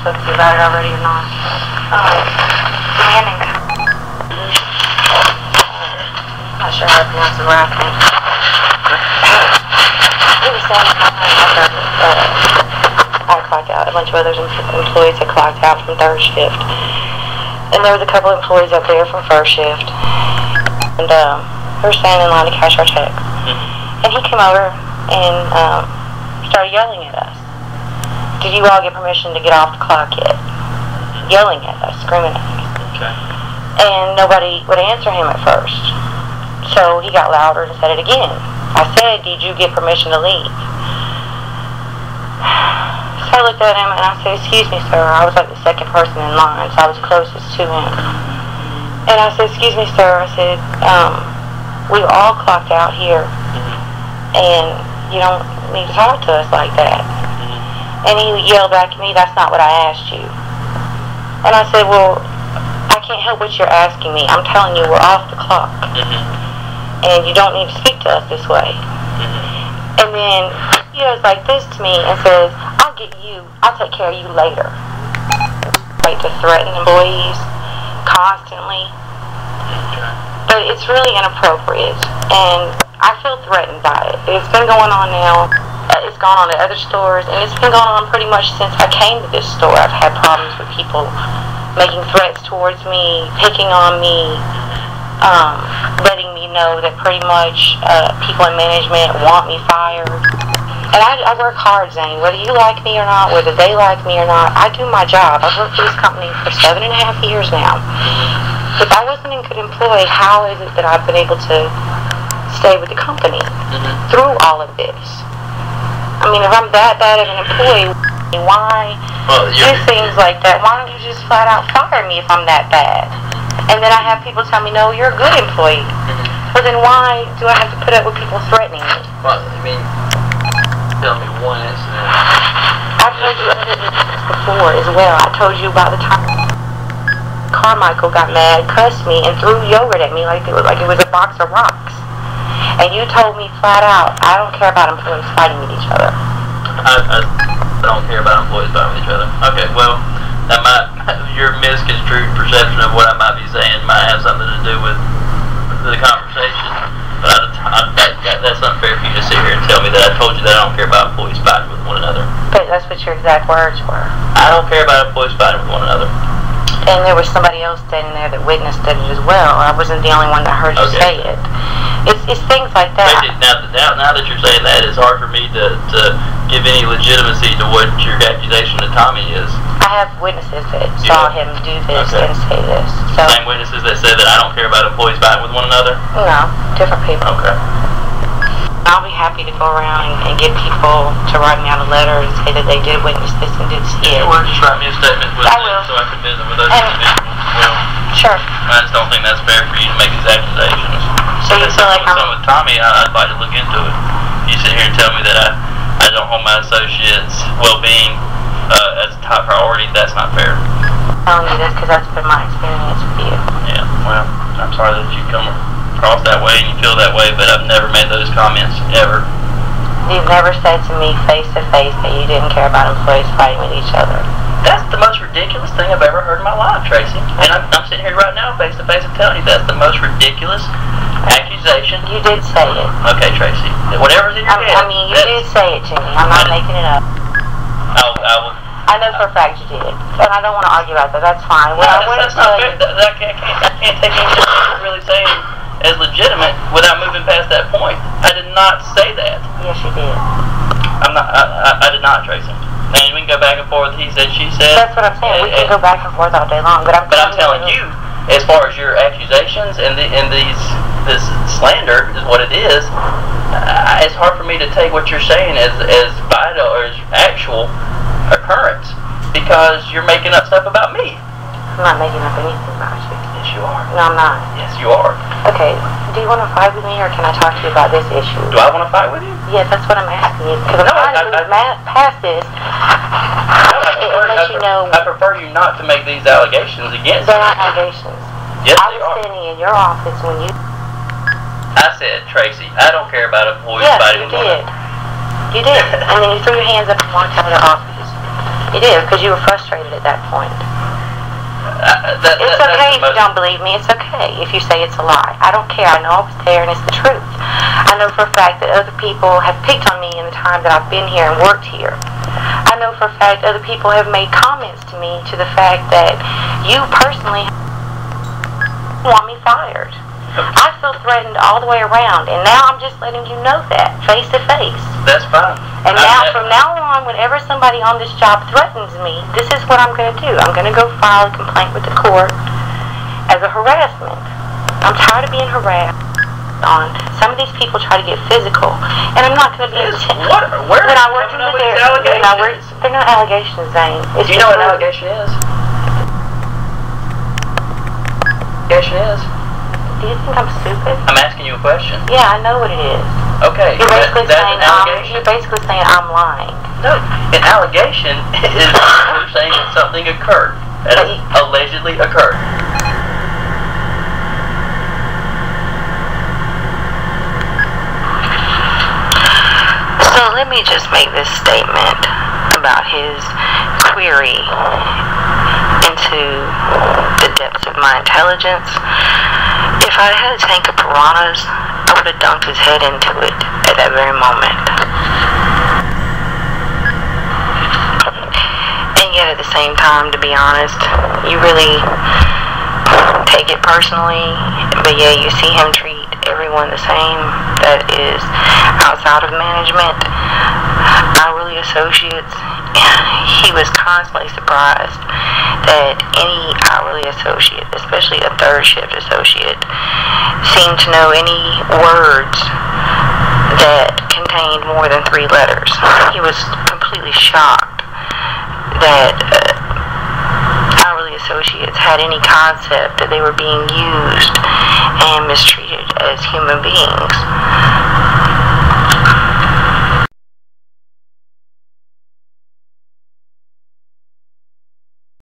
Spoke to you about it already or not? Manning. Not sure how to pronounce the last name. He was saying I clocked out. A bunch of other employees had clocked out from third shift. And there was a couple employees up there from first shift. And we were standing in line to cash our checks. And he came over and started yelling at us. Did you all get permission to get off the clock yet? Yelling at us, screaming at us. Okay. And nobody would answer him at first. So he got louder and said it again. I said, did you get permission to leave? So I looked at him and I said, excuse me, sir. I was like the second person in line, so I was closest to him. And I said, excuse me, sir. I said, we all clocked out here. And you don't need to talk to us like that. And he yelled back at me, that's not what I asked you. And I said, well, I can't help what you're asking me. I'm telling you, we're off the clock. And you don't need to speak to us this way. And then he goes like this to me and says, I'll take care of you later. Like to threaten employees constantly. But it's really inappropriate. And I feel threatened by it. It's been going on now. It's gone on at other stores, and it's been going on pretty much since I came to this store. I've had problems with people making threats towards me, picking on me, letting me know that pretty much people in management want me fired. And I work hard, Zane. Whether you like me or not, whether they like me or not, I do my job. I've worked for this company for 7.5 years now. If I wasn't a good employee, how is it that I've been able to stay with the company through all of this? I mean, if I'm that bad of an employee, why do things like that? Why don't you just flat out fire me if I'm that bad? And then I have people tell me, no, you're a good employee. Well, then why do I have to put up with people threatening me? Well, I mean, tell me one incident. I've told you other incidents before as well. I told you about the time Carmichael got mad, cussed me, and threw yogurt at me like it was a box of rocks. And you told me flat out, I don't care about employees fighting with each other. I don't care about employees fighting with each other. Okay, well, that your misconstrued perception of what I might be saying might have something to do with the conversation. But that's unfair for you to sit here and tell me that I told you that I don't care about employees fighting with one another. But that's what your exact words were. I don't care about employees fighting with one another. And there was somebody else standing there that witnessed it as well. I wasn't the only one that heard you say it. It's things like that. Now that you're saying that, it's hard for me to give any legitimacy to what your accusation to Tommy is. I have witnesses that saw him do this and say this. So, same witnesses that said that I don't care about employees fighting with one another? No, different people. Okay. I'll be happy to go around and get people to write me out a letter and say that they did witness this and did see it. Or just write me a statement with it so I can visit with those individuals as well. Sure. I just don't think that's fair for you to make these accusations. So you feel like with Tommy, I'd like to look into it. You sit here and tell me that I don't hold my associates' well-being as a top priority. That's not fair. I'm telling you this because that's been my experience with you. Yeah, well, I'm sorry that you come across that way and you feel that way, but I've never made those comments, ever. You've never said to me face to face that you didn't care about employees fighting with each other. That's the most ridiculous thing I've ever heard in my life, Tracy. And I'm sitting here right now face to face and telling you that's the most ridiculous accusation. You did say it. Okay, Tracy. Whatever's in your head. I mean, you did say it to me. I'm not making it up. I know for a fact you did. And I don't want to argue about that. That's fine. What I want to tell you... I can't take anything you're really saying as legitimate without moving past that point. I did not say that. Yes, you did. I did not, Tracy. And we can go back and forth. He said, she said. That's what I'm saying. We can go back and forth all day long. But I'm telling you, as far as your accusations and this slander is what it is, it's hard for me to take what you're saying as vital or as actual occurrence because you're making up stuff about me. I'm not making up anything about you. Yes, you are. No, I'm not. Yes, you are. Okay, do you want to fight with me or can I talk to you about this issue? Do I want to fight with you? Yes, that's what I'm asking you. Because I'm trying to move past this. I prefer you not to make these allegations against me. They're not allegations. Yes, I was standing in your office when you... I said, Tracy, I don't care about employees fighting with one another. You did. And then you threw your hands up and walked out of the office. You did, because you were frustrated at that point. It's okay if you don't believe me. It's okay if you say it's a lie. I don't care. I know I was there and it's the truth. I know for a fact that other people have picked on me in the time that I've been here and worked here. I know for a fact other people have made comments to me to the fact that you personally want me fired. I feel threatened all the way around, and now I'm just letting you know that, face to face. That's fine. And now, from now on, whenever somebody on this job threatens me, this is what I'm going to do. I'm going to go file a complaint with the court as a harassment. I'm tired of being harassed. Some of these people try to get physical, and I'm not going to be. Where when I work in the they're not allegations, Zane. Do you know what an allegation is? Allegation is. Do you think I'm stupid? I'm asking you a question. Yeah, I know what it is. Okay, You're basically that's saying an allegation. you're basically saying I'm lying. No, an allegation is you're saying that something occurred. That allegedly occurred. So let me just make this statement about his query into the depths of my intelligence. If I had a tank of piranhas, I would have dunked his head into it at that very moment. And yet at the same time, to be honest, you really take it personally, but yeah, you see him treat everyone the same that is outside of management. Hourly associates, he was constantly surprised that any hourly associate, especially a third shift associate, seemed to know any words that contained more than 3 letters. He was completely shocked that hourly associates had any concept that they were being used and mistreated as human beings.